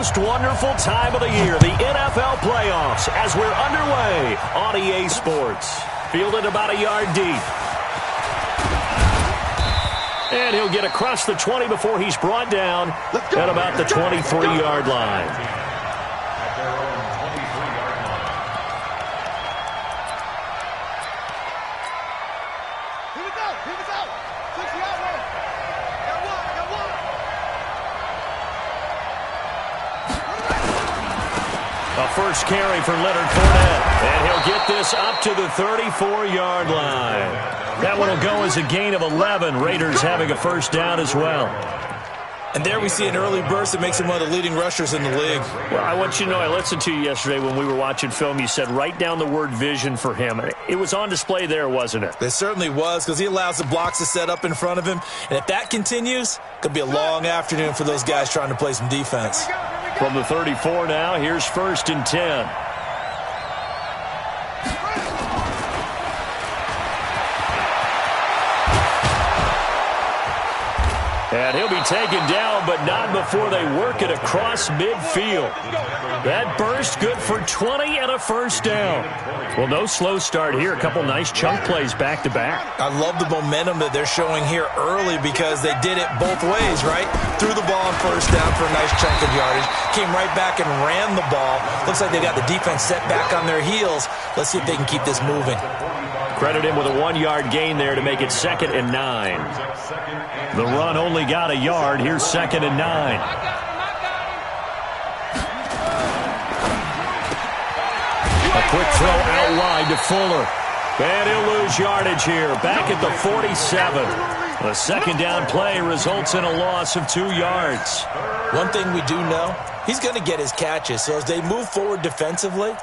most wonderful time of the year, the NFL playoffs, as we're underway on EA Sports. Fielded about a yard deep. And he'll get across the 20 before he's brought down at about the 23-yard line. First carry for Leonard Fournette, and he'll get this up to the 34-yard line. That one will go as a gain of 11. Raiders having a first down as well. And there we see an early burst that makes him one of the leading rushers in the league. Well, I want you to know, I listened to you yesterday when we were watching film. You said write down the word vision for him. It was on display there, wasn't it? It certainly was, because he allows the blocks to set up in front of him. And if that continues, it could be a long afternoon for those guys trying to play some defense. From the 34 now, here's 1st and 10. And he'll be taken down, but not before they work it across midfield. That burst good for 20 and a first down. Well, no slow start here. A couple nice chunk plays back-to-back. I love the momentum that they're showing here early because they did it both ways, right? Threw the ball on first down for a nice chunk of yardage. Came right back and ran the ball. Looks like they got the defense set back on their heels. Let's see if they can keep this moving. Credit him with a 1-yard gain there to make it 2nd and 9. The run only got a yard. Here's 2nd and 9. A quick throw out wide to Fuller. And he'll lose yardage here. Back at the 47. The second down play results in a loss of 2 yards. One thing we do know, he's going to get his catches. So as they move forward defensively,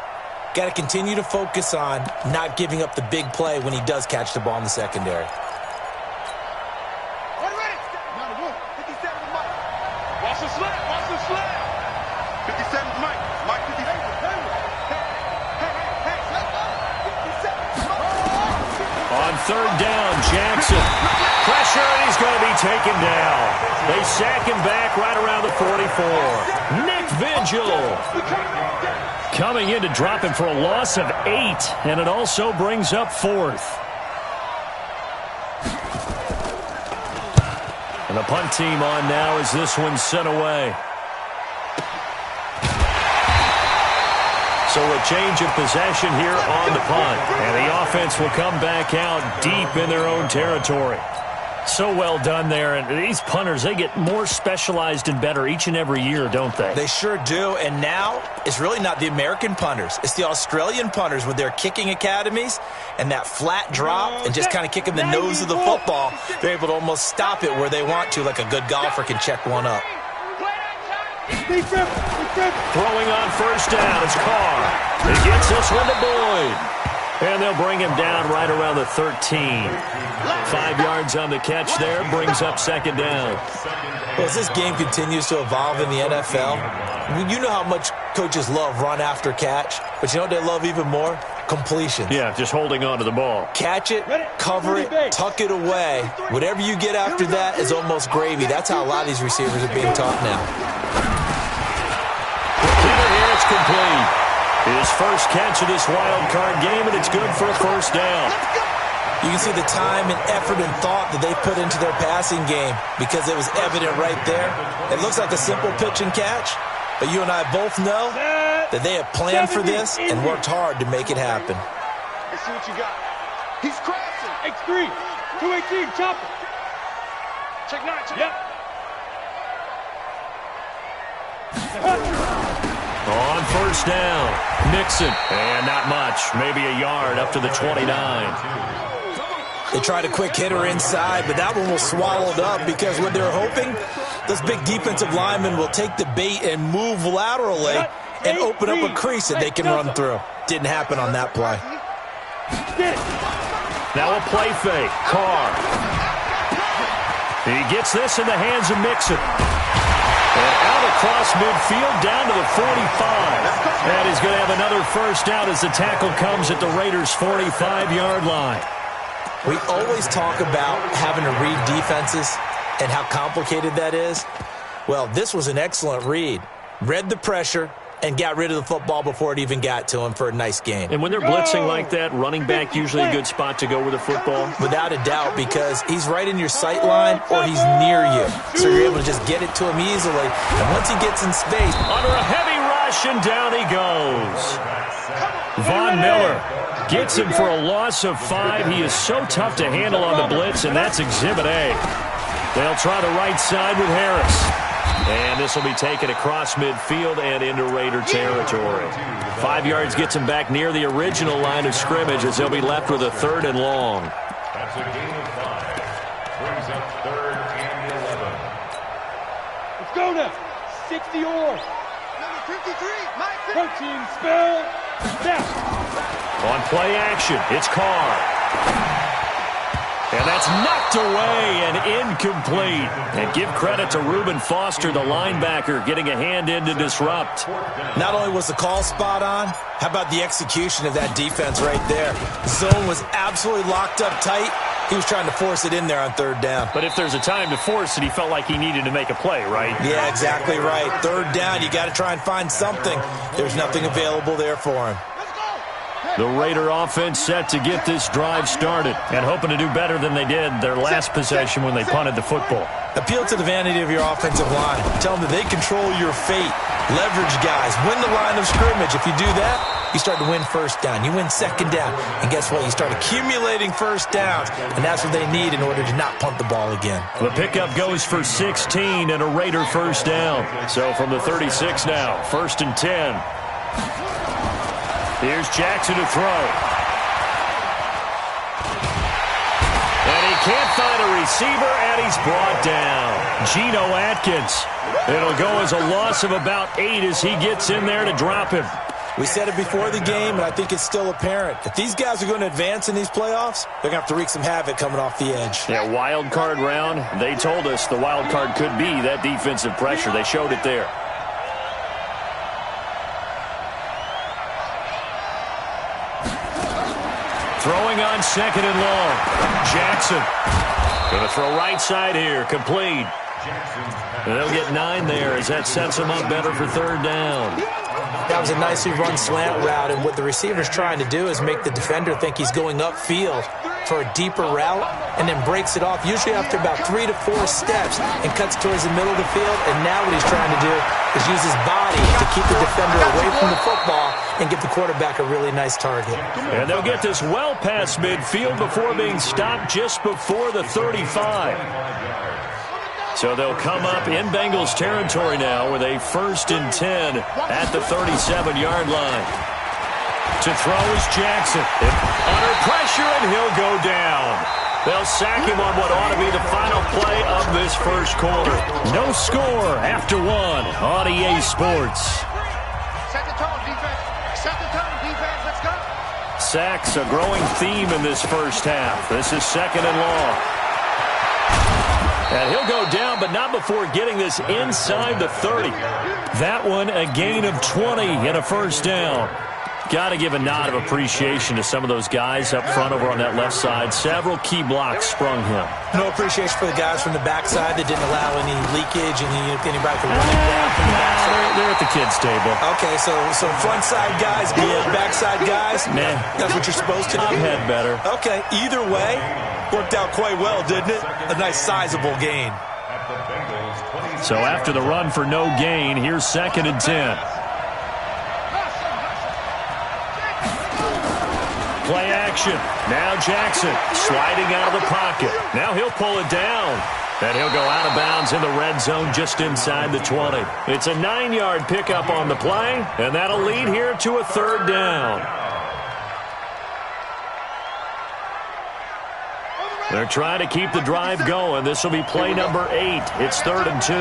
got to continue to focus on not giving up the big play when he does catch the ball in the secondary. On 3rd down, Jackson. Pressure, and he's going to be taken down. They sack him back right around the 44. Nick Vigil coming in to drop him for a loss of 8, and it also brings up 4th. And the punt team on now as this one's sent away. So a change of possession here on the punt. And the offense will come back out deep in their own territory. So well done there. And these punters, they get more specialized and better each and every year, don't they? They sure do. And now it's really not the American punters. It's the Australian punters with their kicking academies and that flat drop and just kind of kicking the nose of the football. They're able to almost stop it where they want to, like a good golfer can check one up. Throwing on first down is Carr. He gets this one to Boyd. And they'll bring him down right around the 13. 5 yards on the catch there, brings up 2nd down. Well, as this game continues to evolve in the NFL, you know how much coaches love run after catch, but you know what they love even more? Completions. Yeah, just holding on to the ball. Catch it, cover it, tuck it away. Whatever you get after that is almost gravy. That's how a lot of these receivers are being taught now. Here it's complete. His first catch of this wild card game, and it's good for a first down. You can see the time and effort and thought that they put into their passing game because it was evident right there. It looks like a simple pitch and catch, but you and I both know that they have planned for this and worked hard to make it happen. Let's see what you got. He's crashing. X3, 218, chopper. Check 9, check. Yep. On first down, Mixon, and not much, maybe a yard up to the 29. They tried a quick hitter inside, but that one was swallowed up because what they're hoping, those big defensive linemen will take the bait and move laterally and open up a crease that they can run through. Didn't happen on that play. Now a play fake, Carr. He gets this in the hands of Mixon. And out across midfield, down to the 45. And he's going to have another first down as the tackle comes at the Raiders' 45-yard line. We always talk about having to read defenses and how complicated that is. Well, this was an excellent read. read the pressure, and got rid of the football before it even got to him for a nice gain. And when they're blitzing like that, running back usually a good spot to go with the football? Without a doubt, because he's right in your sight line or he's near you. So you're able to just get it to him easily. And once he gets in space, under a heavy rush, and down he goes. Von Miller gets him for a loss of 5. He is so tough to handle on the blitz, and that's Exhibit A. They'll try the right side with Harris. And this will be taken across midfield and into Raider territory. 5 yards gets him back near the original line of scrimmage as they'll be left with a 3rd and long. That's a gain of 5. Brings up 3rd and 11. Let's go now. 60 or. Number 53, Mike. Protein spell. Snap. On play action, it's Carr. And that's knocked away and incomplete. And give credit to Reuben Foster, the linebacker, getting a hand in to disrupt. not only was the call spot on, how about the execution of that defense right there? Zone was absolutely locked up tight. He was trying to force it in there on 3rd down. But if there's a time to force it, he felt like he needed to make a play, right? Yeah, exactly right. 3rd down, you got to try and find something. There's nothing available there for him. The Raider offense set to get this drive started and hoping to do better than they did their last possession when they punted the football. Appeal to the vanity of your offensive line. Tell them that they control your fate. Leverage guys. Win the line of scrimmage. If you do that, you start to win 1st down. You win 2nd down. And guess what? You start accumulating 1st downs. And that's what they need in order to not punt the ball again. The pickup goes for 16 and a Raider 1st down. So from the 36 now, 1st and 10. Here's Jackson to throw. And he can't find a receiver, and he's brought down. Geno Atkins. It'll go as a loss of about 8 as he gets in there to drop him. We said it before the game, and I think it's still apparent. If these guys are going to advance in these playoffs, they're going to have to wreak some havoc coming off the edge. Yeah, wild card round. They told us the wild card could be that defensive pressure. They showed it there. Throwing on 2nd and long. Jackson. Going to throw right side here. Complete. And they'll get 9 there as that sets them up better for 3rd down. That was a nicely run slant route, and what the receiver's trying to do is make the defender think he's going upfield for a deeper route and then breaks it off, usually after about 3 to 4 steps, and cuts towards the middle of the field. And now what he's trying to do is use his body to keep the defender away from the football and give the quarterback a really nice target. And they'll get this well past midfield before being stopped just before the 35. So they'll come up in Bengals territory now with a 1st and 10 at the 37-yard line. To throw is Jackson. Under pressure, and he'll go down. They'll sack him on what ought to be the final play of this 1st quarter. No score after 1 on EA Sports. Set the tone, defense. Set the tone, defense. Let's go. Sacks, a growing theme in this 1st half. This is 2nd and long. And he'll go down, but not before getting this inside the 30. That one, a gain of 20 and a 1st down. Got to give a nod of appreciation to some of those guys up front over on that left side. Several key blocks sprung him. No appreciation for the guys from the backside that didn't allow any leakage and anybody could run it down from the backside. They're at the kids' table. Okay, so front side guys good, backside guys, man, that's what you're supposed to do. I've had better. Okay, either way, worked out quite well, didn't it? A nice sizable gain. So after the run for no gain, here's 2nd and 10. Play action. Now Jackson sliding out of the pocket. Now he'll pull it down. And he'll go out of bounds in the red zone just inside the 20. It's a 9-yard pickup on the play, and that'll lead here to a 3rd down. They're trying to keep the drive going. This will be play number 8. It's 3rd and 2.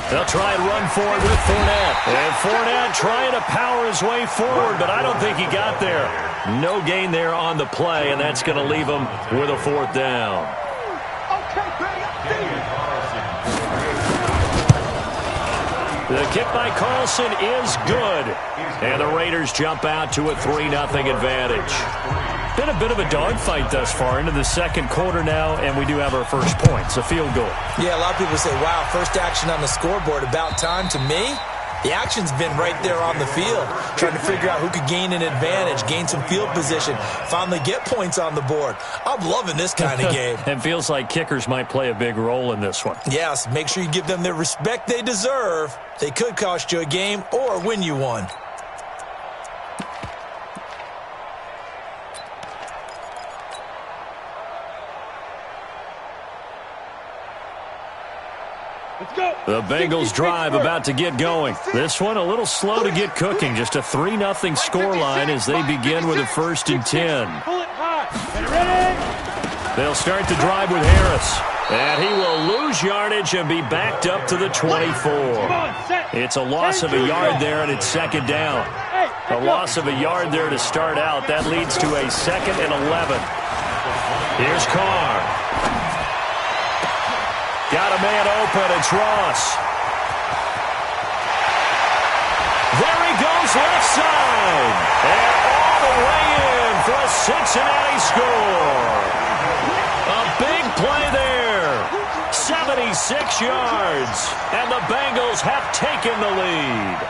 They'll try and run forward with Fournette. And Fournette trying to power his way forward, but I don't think he got there. No gain there on the play, and that's going to leave him with a 4th down. The kick by Carlson is good. And the Raiders jump out to a 3-0 advantage. Been a bit of a dogfight thus far into the second quarter now, and we do have our first points, a field goal. Yeah, a lot of people say, wow, first action on the scoreboard, about time. To me, the action's been right there on the field, trying to figure out who could gain an advantage, gain some field position, finally get points on the board. I'm loving this kind of game. It feels like kickers might play a big role in this one. Yes, make sure you give them the respect they deserve. They could cost you a game or win you one. The Bengals drive about to get going. This one a little slow to get cooking. Just a 3-0 scoreline as they begin with a 1st and 10. They'll start the drive with Harris. And he will lose yardage and be backed up to the 24. It's a loss of a yard there, and it's second down. A loss of a yard there to start out. That leads to a 2nd and 11. Here's Carr. Got a man open. It's Ross. There he goes left side. And all the way in for a Cincinnati score. A big play there. 76 yards. And the Bengals have taken the lead.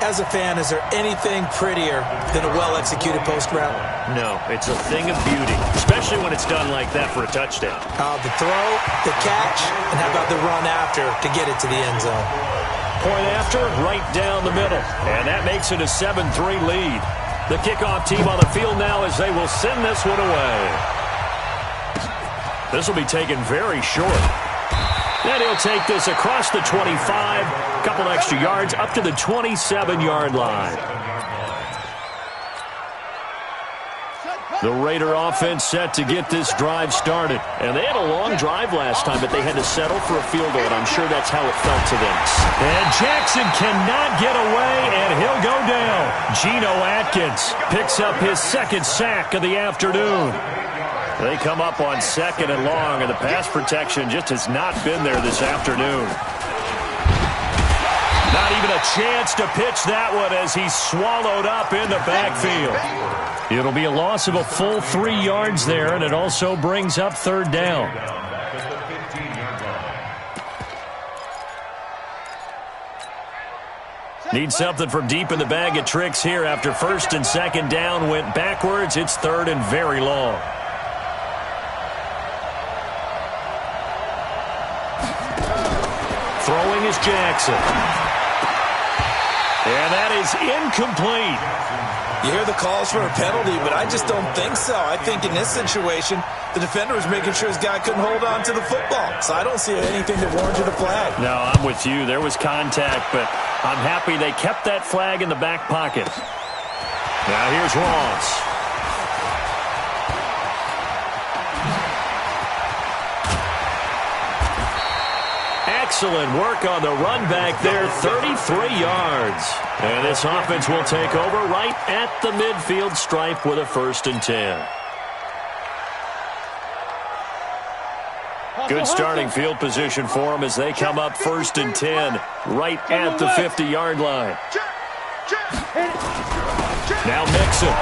As a fan, is there anything prettier than a well-executed post route? No, it's a thing of beauty, especially when it's done like that for a touchdown. The throw, the catch, and how about the run after to get it to the end zone? Point after, right down the middle. And that makes it a 7-3 lead. The kickoff team on the field now as they will send this one away. This will be taken very short. And he'll take this across the 25, a couple extra yards up to the 27-yard line. The Raider offense set to get this drive started. And they had a long drive last time, but they had to settle for a field goal, and I'm sure that's how it felt to them. And Jackson cannot get away, and he'll go down. Geno Atkins picks up his 2nd sack of the afternoon. They come up on 2nd and long, and the pass protection just has not been there this afternoon. Not even a chance to pitch that one as he's swallowed up in the backfield. It'll be a loss of a full 3 yards there, and it also brings up 3rd down. Need something from deep in the bag of tricks here after 1st and 2nd down went backwards. It's 3rd and very long. Throwing is Jackson. And that is incomplete. You hear the calls for a penalty, but I just don't think so. I think in this situation, the defender was making sure his guy couldn't hold on to the football. So I don't see anything that warranted a flag. No, I'm with you. There was contact, but I'm happy they kept that flag in the back pocket. Now here's Ross. Excellent work on the run back there, 33 yards. And this offense will take over right at the midfield stripe with a 1st and 10. Good starting field position for them as they come up 1st and 10 right at the 50-yard line. Now Mixon.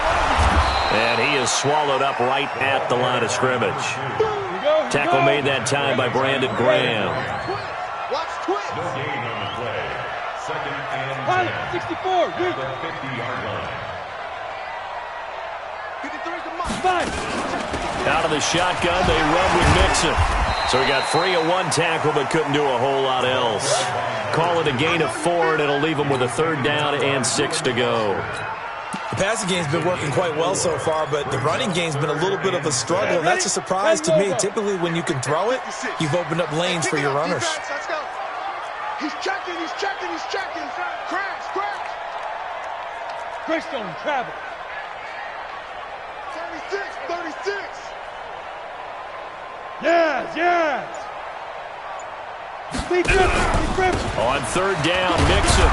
And he is swallowed up right at the line of scrimmage. Tackle made that time by Brandon Graham. No gain on the play. 2nd and 10. 64. The 50-yard line. Out of the shotgun, they run with Mixon. So he got free of 1 tackle, but couldn't do a whole lot else. Call it a gain of 4, and it'll leave him with a 3rd down and 6 to go. The passing game's been working quite well so far, but the running game's been a little bit of a struggle, and that's a surprise to me. Typically, when you can throw it, you've opened up lanes for your runners. Let's go. He's checking. Crash. Greystone travel. 36. Yes. Be gripping. On 3rd down, Mixon.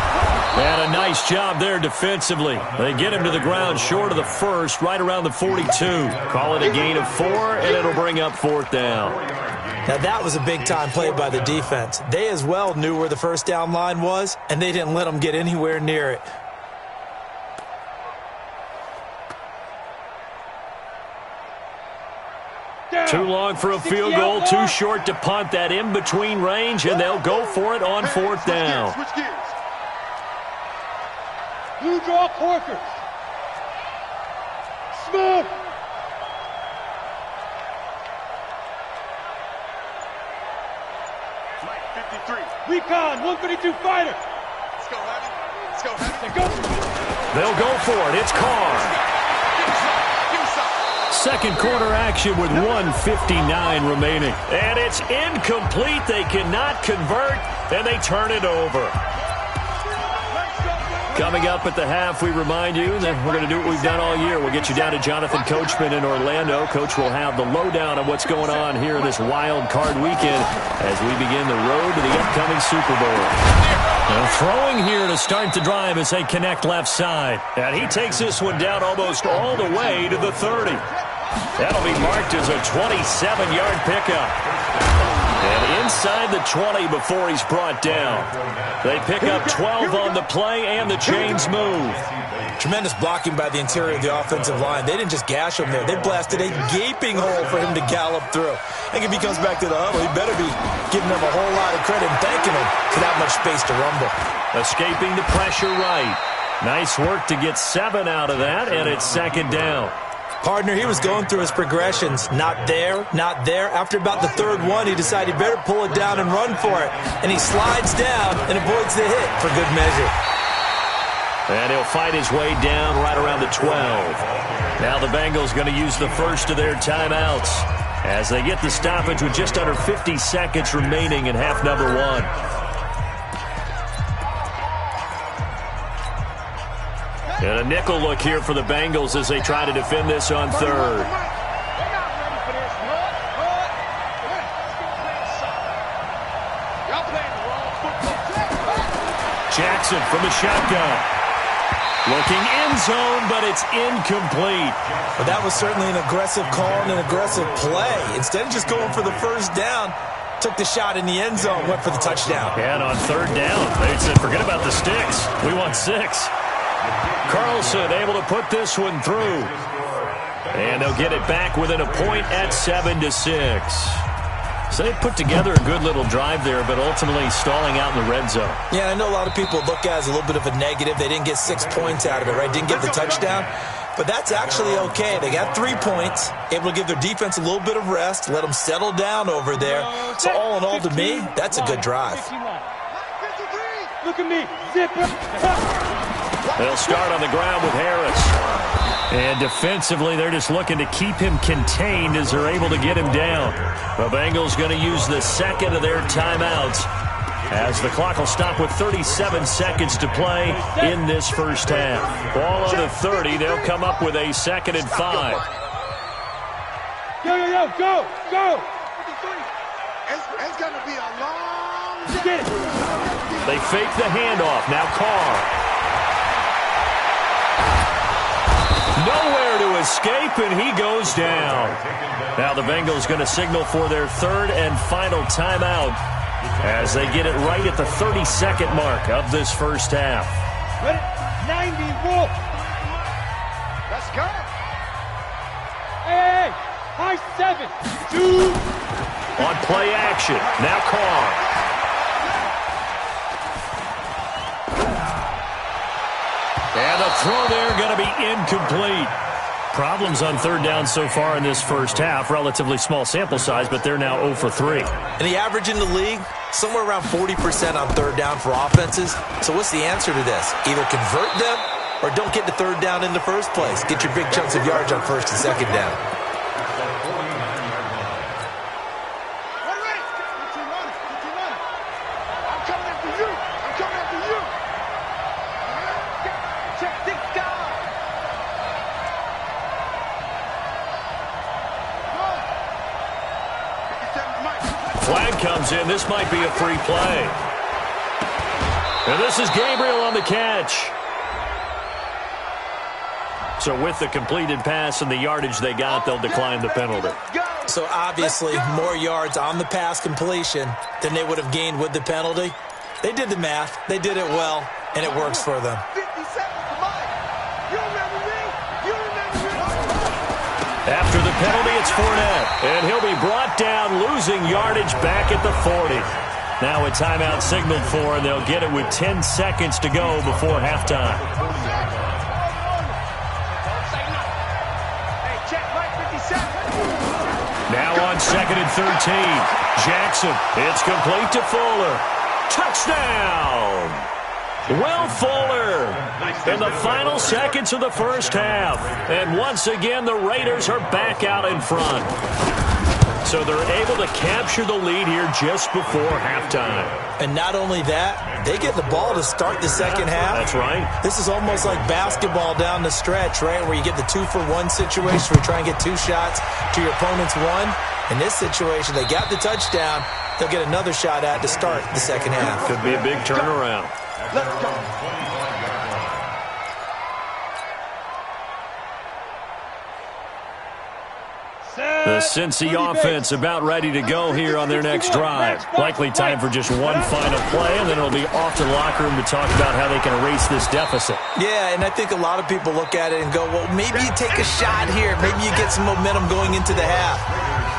And a nice job there defensively. They get him to the ground short of the 1st, right around the 42. Call it a gain of 4, and it'll bring up 4th down. Now, that was a big-time play by the defense. They as well knew where the 1st down line was, and they didn't let them get anywhere near it. Too long for a field goal, too short to punt. That in-between range, and they'll go for it on 4th down. Blue draw Corkers. Smith. Flight 53. Recon, 152 fighter. Let's go, Heavy. Let's go, Heavy. They'll go for it. It's Carr. Second quarter action with 1:59 remaining. And it's incomplete. They cannot convert, and they turn it over. Coming up at the half, we remind you that we're going to do what we've done all year. We'll get you down to Jonathan Coachman in Orlando. Coach will have the lowdown on what's going on here this wild card weekend as we begin the road to the upcoming Super Bowl. Now throwing here to start the drive as they connect left side. And he takes this one down almost all the way to the 30. That'll be marked as a 27-yard pickup. And inside the 20 before he's brought down. They pick up 12 on the play, and the chains move. Tremendous blocking by the interior of the offensive line. They didn't just gash him there. They blasted a gaping hole for him to gallop through. I think if he comes back to the huddle, he better be giving them a whole lot of credit and thanking them for that much space to rumble. Escaping the pressure right. Nice work to get 7 out of that, and it's 2nd down. Partner, he was going through his progressions. Not there, not there. After about the 3rd one, he decided he better pull it down and run for it. And he slides down and avoids the hit for good measure. And he'll fight his way down right around the 12. Now the Bengals going to use the first of their timeouts as they get the stoppage with just under 50 seconds remaining in half number 1. And a nickel look here for the Bengals as they try to defend this on 3rd. Jackson from the shotgun. Looking end zone, but it's incomplete. But that was certainly an aggressive call and an aggressive play. Instead of just going for the first down, took the shot in the end zone, went for the touchdown. And on 3rd down, they said, forget about the sticks. We want 6. Carlson able to put this one through. And they'll get it back within a point at 7-6. So they put together a good little drive there, but ultimately stalling out in the red zone. Yeah, I know a lot of people look at it as a little bit of a negative. They didn't get 6 points out of it, right? Didn't get the touchdown. But that's actually okay. They got 3 points, able to give their defense a little bit of rest, let them settle down over there. So all in all, to me, that's a good drive. Look at me. Zipper. They'll start on the ground with Harris. And defensively, they're just looking to keep him contained as they're able to get him down. The Bengals going to use the 2nd of their timeouts as the clock will stop with 37 seconds to play in this first half. Ball on the 30. They'll come up with a 2nd and 5. Yo, go. It's going to be a long day. They fake the handoff. Now Carr. Nowhere to escape, and he goes down. Now the Bengals going to signal for their 3rd and final timeout as they get it right at the 32nd mark of this first half. 90, Wolf. Let's go. Hey, high 7. 2. On play action. Now Carr. And the throw there going to be incomplete. Problems on 3rd down so far in this first half. Relatively small sample size, but they're now 0 for 3. And the average in the league, somewhere around 40% on 3rd down for offenses. So what's the answer to this? Either convert them or don't get to 3rd down in the first place. Get your big chunks of yards on 1st and 2nd down. Flag comes in. This might be a free play. And this is Gabriel on the catch. So with the completed pass and the yardage they got, they'll decline the penalty. So obviously more yards on the pass completion than they would have gained with the penalty. They did the math. They did it well, and it works for them. After the penalty, it's Fournette. And he'll be brought down, losing yardage back at the 40. Now a timeout signaled for, and they'll get it with 10 seconds to go before halftime. Now on 2nd and 13. Jackson. It's complete to Fuller. Touchdown! Will Fuller in the final seconds of the first half. And once again, the Raiders are back out in front. So they're able to capture the lead here just before halftime. And not only that, they get the ball to start the second half. That's right. This is almost like basketball down the stretch, right, where you get the 2-for-1 situation where you try and get 2 shots to your opponent's 1. In this situation, they got the touchdown. They'll get another shot at to start the second half. Could be a big turnaround. Let's go. The Cincy offense about ready to go here on their next drive. Likely time for just one final play, and then it'll be off to the locker room to talk about how they can erase this deficit. Yeah, and I think a lot of people look at it and go, well, maybe you take a shot here. Maybe you get some momentum going into the half.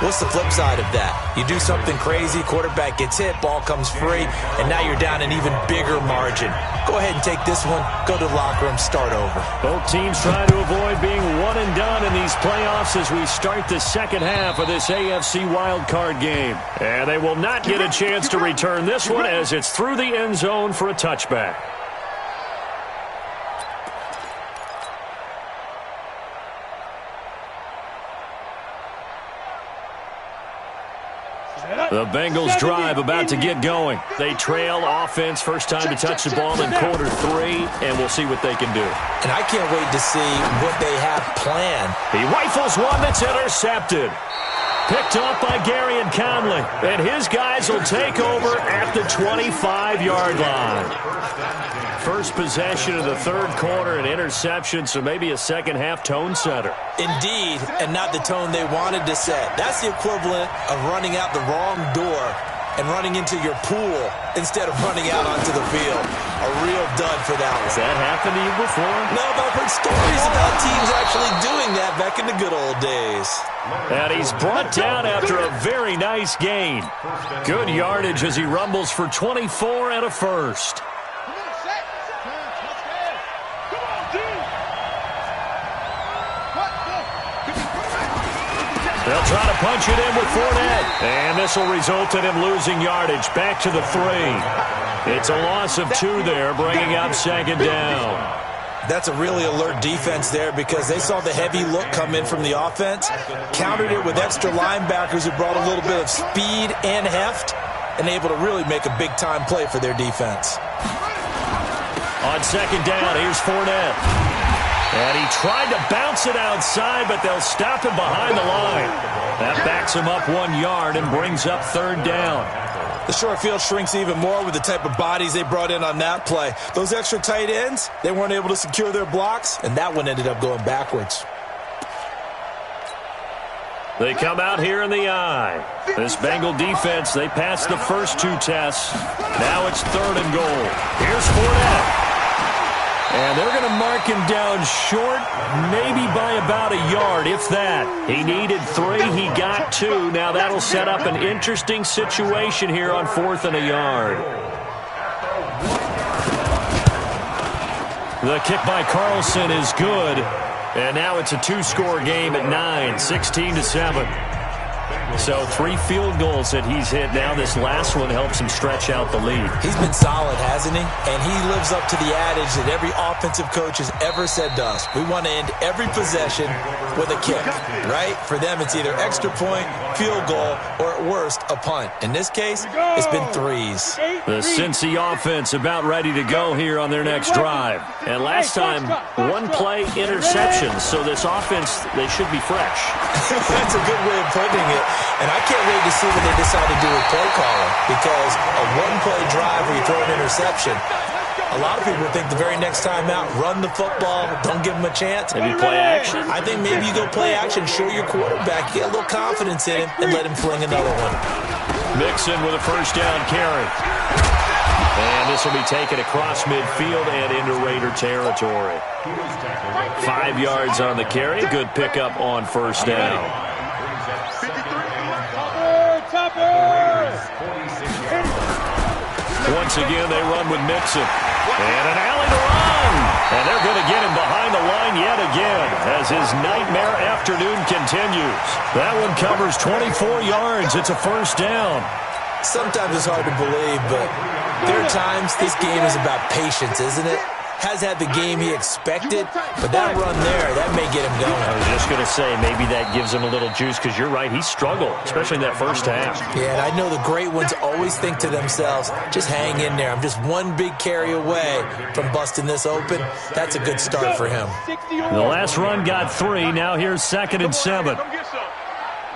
What's the flip side of that? You do something crazy, quarterback gets hit, ball comes free, and now you're down an even bigger margin. Go ahead and take this one, go to the locker room, start over. Both teams trying to avoid being one and done in these playoffs as we start the second half of this AFC wildcard game. And they will not get a chance to return this one as it's through the end zone for a touchback. The Bengals drive about to get going. They trail offense, first time to touch the ball in quarter 3, and we'll see what they can do. And I can't wait to see what they have planned. He rifles one that's intercepted. Picked off by Gary and Conley. And his guys will take over at the 25-yard line. First possession of the third quarter, an interception, so maybe a second-half tone setter. Indeed, and not the tone they wanted to set. That's the equivalent of running out the wrong door and running into your pool instead of running out onto the field. A real dud for that one. Has that happened to you before? No, but I've heard stories about teams actually doing that back in the good old days. And he's brought down after a very nice gain. Good yardage as he rumbles for 24 and a first. They'll try to punch it in with Fournette. And this will result in him losing yardage back to the 3. It's a loss of 2 there, bringing up second down. That's a really alert defense there because they saw the heavy look come in from the offense, countered it with extra linebackers who brought a little bit of speed and heft, and able to really make a big-time play for their defense. On second down, here's Fournette. And he tried to bounce it outside, but they'll stop him behind the line. That backs him up 1 yard and brings up third down. The short field shrinks even more with the type of bodies they brought in on that play. Those extra tight ends, they weren't able to secure their blocks, and that one ended up going backwards. They come out here in the eye. This Bengal defense, they passed the first 2 tests. Now it's third and goal. Here's Fournette. And they're going to mark him down short, maybe by about a yard, if that. He needed 3, he got 2. Now that'll set up an interesting situation here on 4th and a yard. The kick by Carlson is good. And now it's a 2-score game at 9, 16-7. So 3 field goals that he's hit now. This last one helps him stretch out the lead. He's been solid, hasn't he? And he lives up to the adage that every offensive coach has ever said to us. We want to end every possession with a kick, right? For them, it's either extra point, field goal, or at worst, a punt. In this case, it's been 3s. The Cincy offense about ready to go here on their next drive. And last time, 1-play interceptions. So this offense, they should be fresh. That's a good way of putting it. And I can't wait to see what they decide to do with play calling, because a 1-play drive where you throw an interception, a lot of people think the very next time out, run the football, don't give them a chance. Maybe play action? I think maybe you go play action, show your quarterback, get a little confidence in him, and let him fling another one. Mixon with a first down carry. And this will be taken across midfield and into Raider territory. 5 yards on the carry. Good pickup on first down. Once again, they run with Mixon. And an alley to run. And they're going to get him behind the line yet again as his nightmare afternoon continues. That one covers 24 yards. It's a first down. Sometimes it's hard to believe, but there are times this game is about patience, isn't it? Has had the game he expected, but that run there, that may get him going. I was just going to say, maybe that gives him a little juice, because you're right, he struggled, especially in that first half. Yeah, and I know the great ones always think to themselves, just hang in there. I'm just one big carry away from busting this open. That's a good start for him. The last run got 3. Now here's 2nd and 7. Come get some.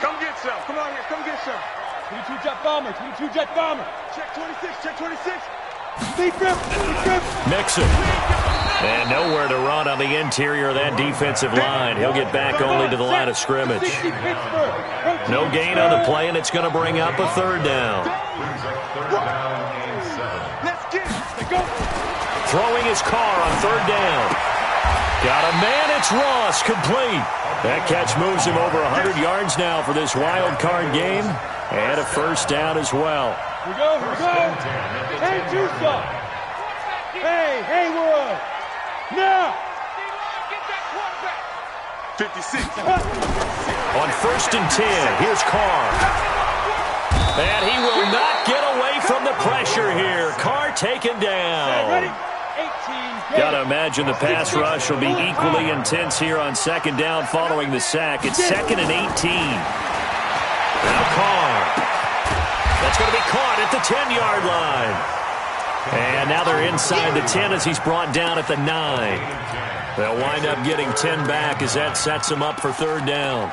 Come get some. Come on here. Come get some. 22 jet bomber. 22 jet bomber. Check 26. Check 26. Mixon. And nowhere to run on the interior of that defensive line. He'll get back only to the line of scrimmage. No gain on the play, and it's going to bring up a 3rd down. Throwing his car on 3rd down. Got a man, it's Ross, complete. That catch moves him over 100 yards now for this wild card game. And a first down as well. Here we go, here we go. Hey, Tucson. Hey, Haywood. Now. 56. On 1st and 10, here's Carr. And he will not get away from the pressure here. Carr taken down. Ready? 18. Got to imagine the pass rush will be equally intense here on 2nd down following the sack. It's 2nd and 18. Now Carr. That's going to be caught at the 10-yard line. And now they're inside the 10 as he's brought down at the 9. They'll wind up getting 10 back as that sets him up for 3rd down.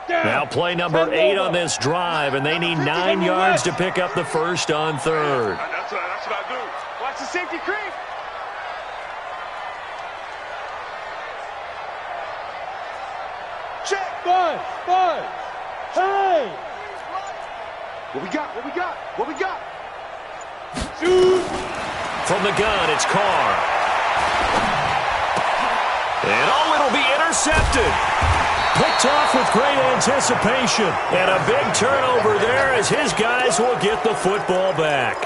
Now play number 8 on this drive, and they need 9 yards to pick up the first on 3rd. That's what I do. Watch the safety creep. Check. 5. Hey. What we got? What we got? What we got? Shoot. From the gun, it's Carr. And it'll be intercepted. Picked off with great anticipation. And a big turnover there as his guys will get the football back.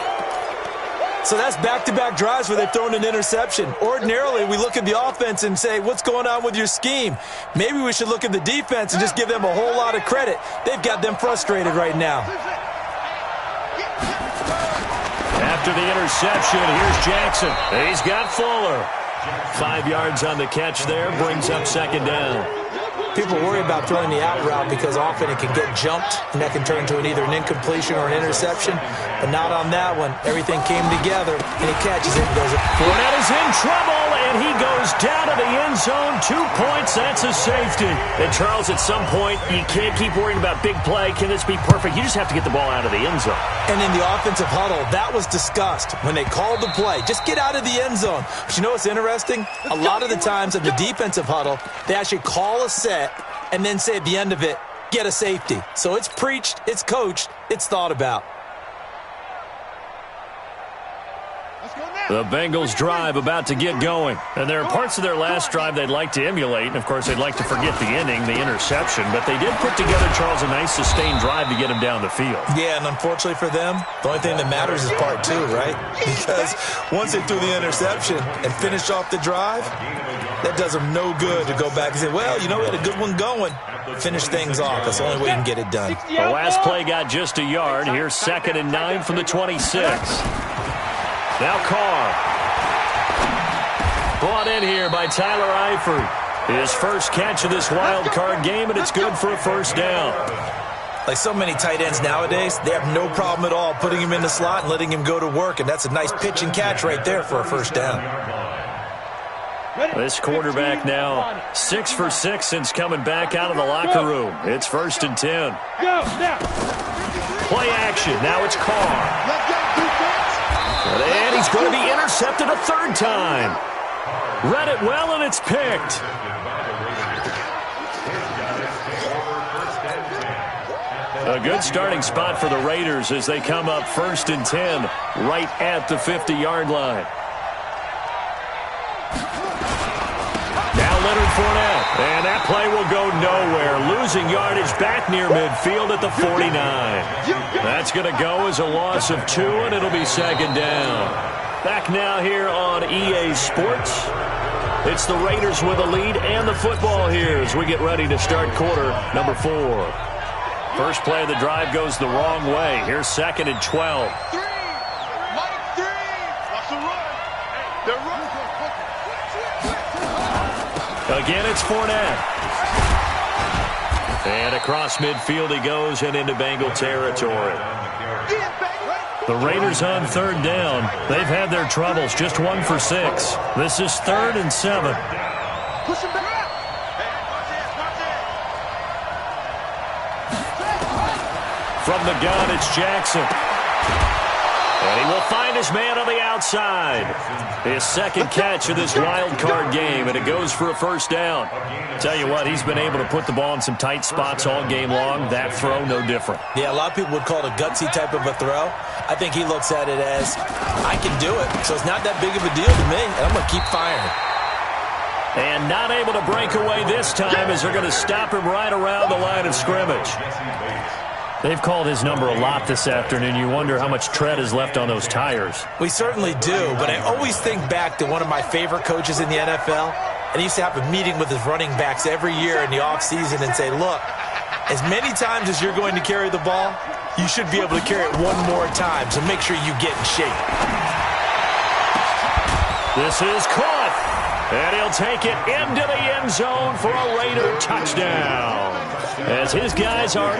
So that's back-to-back drives where they've thrown an interception. Ordinarily, we look at the offense and say, what's going on with your scheme? Maybe we should look at the defense and just give them a whole lot of credit. They've got them frustrated right now. After the interception, here's Jackson. He's got Fuller. 5 yards on the catch there, brings up 2nd down. People worry about throwing the out route because often it can get jumped, and that can turn into either an incompletion or an interception. But not on that one. Everything came together, and he catches it and goes up. Fournette is in trouble, and he goes down to the end zone. 2 points, that's a safety. And, Charles, at some point, you can't keep worrying about big play. Can this be perfect? You just have to get the ball out of the end zone. And in the offensive huddle, that was discussed when they called the play. Just get out of the end zone. But you know what's interesting? A lot of the times in the defensive huddle, they actually call a set and then say at the end of it, get a safety. So it's preached, it's coached, it's thought about. The Bengals drive about to get going. And there are parts of their last drive they'd like to emulate. And, of course, they'd like to forget the inning, the interception. But they did put together, Charles, a nice sustained drive to get him down the field. Yeah, and unfortunately for them, the only thing that matters is part 2, right? Because once they threw the interception and finished off the drive, that does them no good to go back and say, well, you know, we had a good one going. Finish things off. That's the only way you can get it done. The last play got just a yard. Here's 2nd and 9 from the 26. Now Carr. Brought in here by Tyler Eifert. His first catch of this wild card game, and it's good for a first down. Like so many tight ends nowadays, they have no problem at all putting him in the slot and letting him go to work, and that's a nice pitch and catch right there for a first down. This quarterback now 6 for 6 since coming back out of the locker room. It's 1st and 10. Play action. Now it's Carr. And he's going to be intercepted a 3rd time. Read it well, and it's picked. A good starting spot for the Raiders as they come up 1st and 10 right at the 50-yard line. Now Leonard Fournette, and that play will go nowhere. Losing yardage back near midfield at the 49. That's going to go as a loss of 2, and it'll be 2nd down. Back now here on EA Sports. It's the Raiders with a lead and the football here as we get ready to start quarter number 4. First play of the drive goes the wrong way. Here's 2nd and 12. Again, it's Fournette. And across midfield he goes and into Bengal territory. The Raiders on 3rd down. They've had their troubles, just 1 for 6. This is 3rd and 7. Push him back. From the gun, it's Jackson. And he will find his man on the outside. His 2nd catch of this wild card game, and it goes for a 1st down. Tell you what, he's been able to put the ball in some tight spots all game long. That throw, no different. Yeah, a lot of people would call it a gutsy type of a throw. I think he looks at it as, I can do it, so it's not that big of a deal to me, and I'm going to keep firing. And not able to break away this time as they're going to stop him right around the line of scrimmage. They've called his number a lot this afternoon. You wonder how much tread is left on those tires. We certainly do, but I always think back to one of my favorite coaches in the NFL, and he used to have a meeting with his running backs every year in the offseason and say, look, as many times as you're going to carry the ball, you should be able to carry it one more time, so make sure you get in shape. This is caught, and he'll take it into the end zone for a Raider touchdown. As his guys are